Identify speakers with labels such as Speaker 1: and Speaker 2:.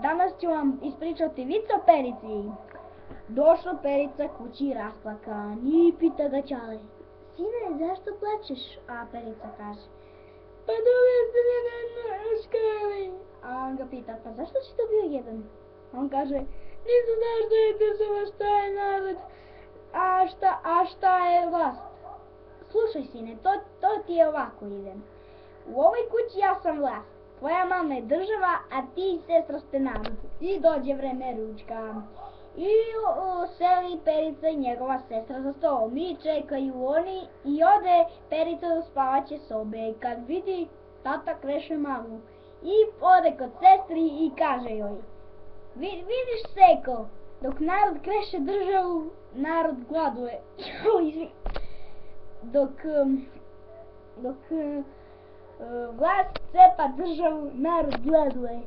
Speaker 1: Danas ću vam ispričati vic o Perici. Došla Perica kući rasplakan i pita ga ćale: Sine, zašto plačeš? A Perica kaže: Pa dobio sam jedan u školi. A on ga pita: Pa zašto si dobio jedan? On kaže: Nisam znao što je država, šta je narod, a šta je vlast. Slušaj sine, to ti je ovako ide. U ovoj kući ja sam vlast, tvoja mama je država, a ti i sestra ste narod. I dođe vreme ručka. I seli Perica i njegova sestra za stolom i čekaju oni i ode Perica do spavaće sobe kad vidi tata kreše mamu. I ode kod sestri i kaže joj: Vidiš seko, dok narod kreše državu, narod gladuje. Dok vlast cepa državu, narod gladuje.